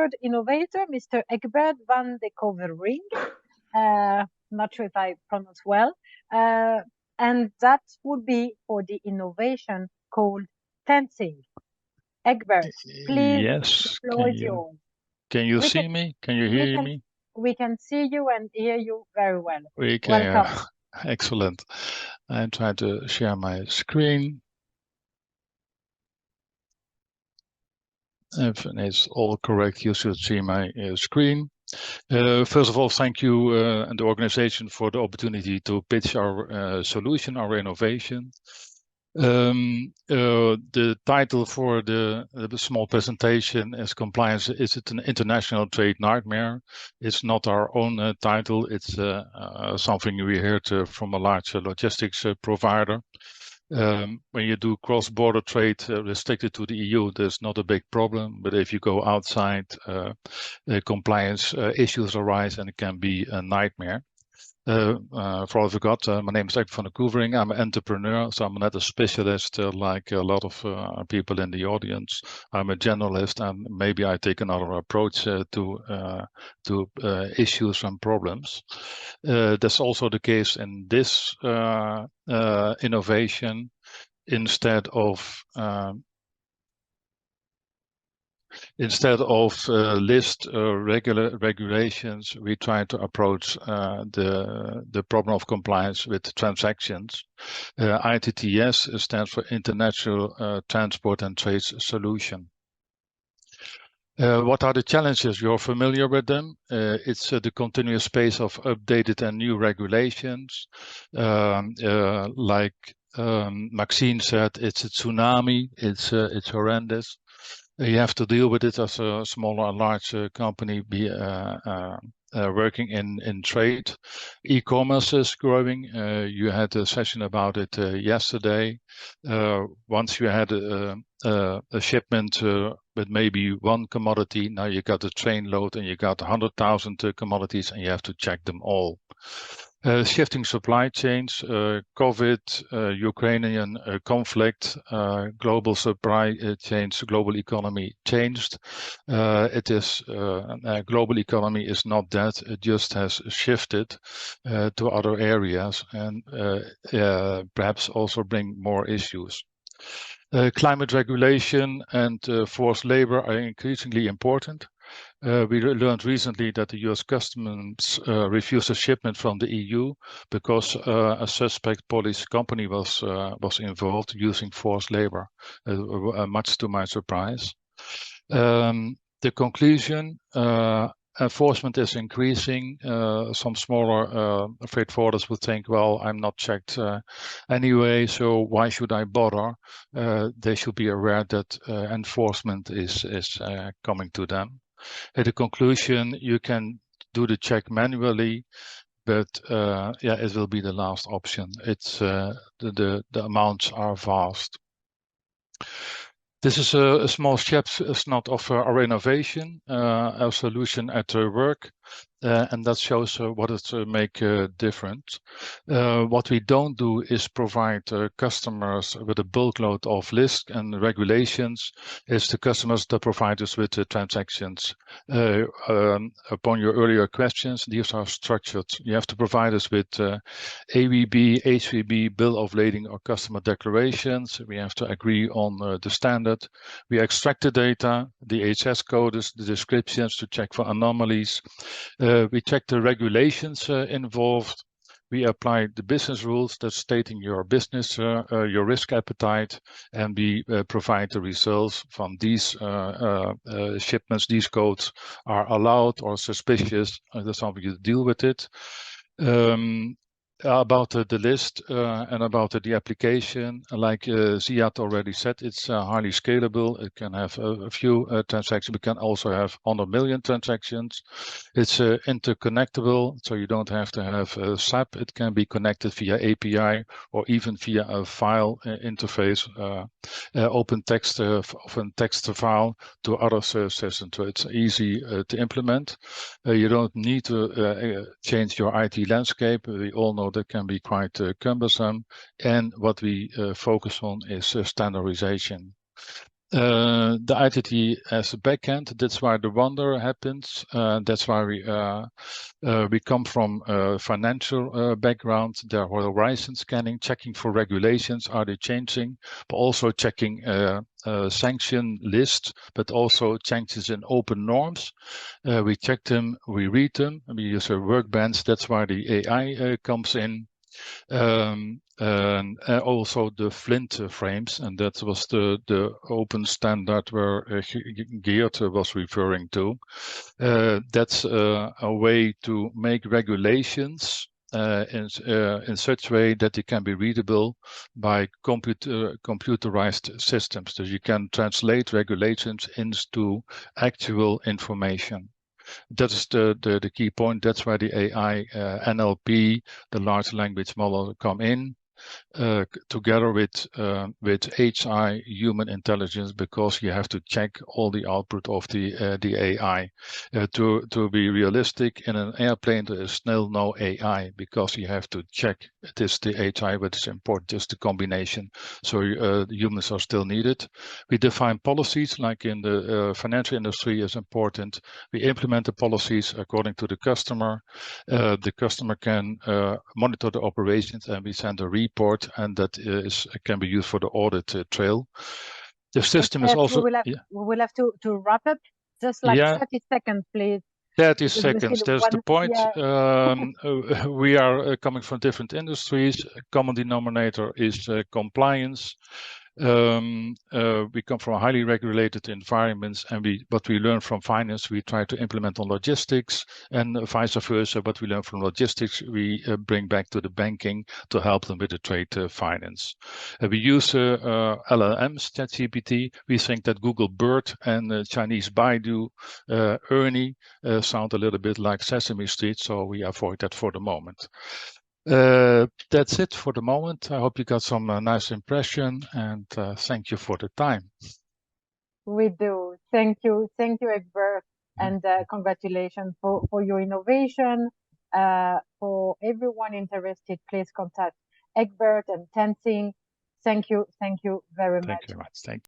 third innovator, Mr. Ebgert van de Coevering. Not sure if I pronounce well. And that would be for the innovation called TENSIG. Ebgert, please, yes, the floor is yours. Can you see me? Can you hear me? We can see you and hear you very well. We can, welcome. Excellent. I'm trying to share my screen. If it's all correct, you should see my screen. First of all, thank you and the organization for the opportunity to pitch our solution, our innovation. The title for the small presentation is Compliance, is it an international trade nightmare? It's not our own title, it's something we heard from a large logistics provider. When you do cross-border trade restricted to the EU, there's not a big problem. But if you go outside, compliance issues arise and it can be a nightmare. For all I forgot, my name is Ebgert van de Coevering. I'm an entrepreneur, so I'm not a specialist like a lot of people in the audience. I'm a generalist, and maybe I take another approach to issues and problems. That's also the case in this innovation. Instead of list regulations, we try to approach the problem of compliance with transactions. ITTS stands for International Transport and Trade Solution. What are the challenges? You're familiar with them. It's the continuous pace of updated and new regulations. Like Maxine said, it's a tsunami. It's horrendous. You have to deal with it as a small or large company working in trade. E-commerce is growing. You had a session about it yesterday. Once you had a shipment with maybe one commodity, now you got a train load and you got 100,000 commodities and you have to check them all. Shifting supply chains, COVID, Ukrainian conflict, global supply chains, global economy changed. Global economy is not dead, it just has shifted to other areas and perhaps also bring more issues. Climate regulation and forced labor are increasingly important. We learned recently that the US Customs refused a shipment from the EU because a suspect Polish company was involved using forced labor, much to my surprise. The conclusion, enforcement is increasing. Some smaller freight forwarders would think, well, I'm not checked anyway, so why should I bother? They should be aware that enforcement is coming to them. At the conclusion, you can do the check manually, but it will be the last option. It's the amounts are vast. This is a small snapshot of our innovation, our solution at work, and that shows what it makes different. What we don't do is provide customers with a bulk load of lists and regulations. It's the customers that provide us with the transactions. Upon your earlier questions, these are structured. You have to provide us with AWB, HVB, bill of lading or customer declarations. We have to agree on the standard. We extract the data, the HS codes, the descriptions to check for anomalies. We check the regulations involved. We apply the business rules that's stating your business, your risk appetite, and we provide the results from these shipments. These codes are allowed or suspicious. That's how we deal with it. About the list and about the application, like Ziad already said, it's highly scalable. It can have a few transactions. We can also have 100 million transactions. It's interconnectable, so you don't have to have SAP. It can be connected via API or even via a file interface, open text file to other systems. So it's easy to implement. You don't need to change your IT landscape. We all know that can be quite cumbersome, and what we focus on is standardization. The ITT as a backend, that's why the wonder happens. That's why we come from a financial background. There are horizon scanning, checking for regulations, are they changing, but also checking sanction lists, but also changes in open norms. We check them, we read them, and we use a workbench. That's why the AI comes in. And also the Flint frames, and that was the open standard where Geert was referring to. That's a way to make regulations in such a way that they can be readable by computerized systems. So you can translate regulations into actual information. That is the key point. That's where the AI, NLP, the large language model come in. Together with HI, human intelligence, because you have to check all the output of the AI. To be realistic, in an airplane there is still no AI because you have to check it is the HI, but it's important just the combination. So humans are still needed. We define policies, like in the financial industry is important. We implement the policies according to the customer. The customer can monitor the operations, and we send a report, and that can be used for the audit trail. The system is also... We will have to wrap up. Just like 30 seconds, please. 30 seconds, that's the point. Yeah. We are coming from different industries. A common denominator is compliance. We come from highly regulated environments, and what we learn from finance, we try to implement on logistics, and vice versa. What we learn from logistics, we bring back to the banking to help them with the trade finance. We use LLMs, ChatGPT. We think that Google BERT and Chinese Baidu, Ernie, sound a little bit like Sesame Street, so we avoid that for the moment. That's it for the moment. I hope you got some nice impression, and thank you for the time. We do. Thank you, Ebgert, and congratulations for your innovation. For everyone interested, please contact Ebgert and TENSIG. Thank you very much. Thank you very much. Thank you.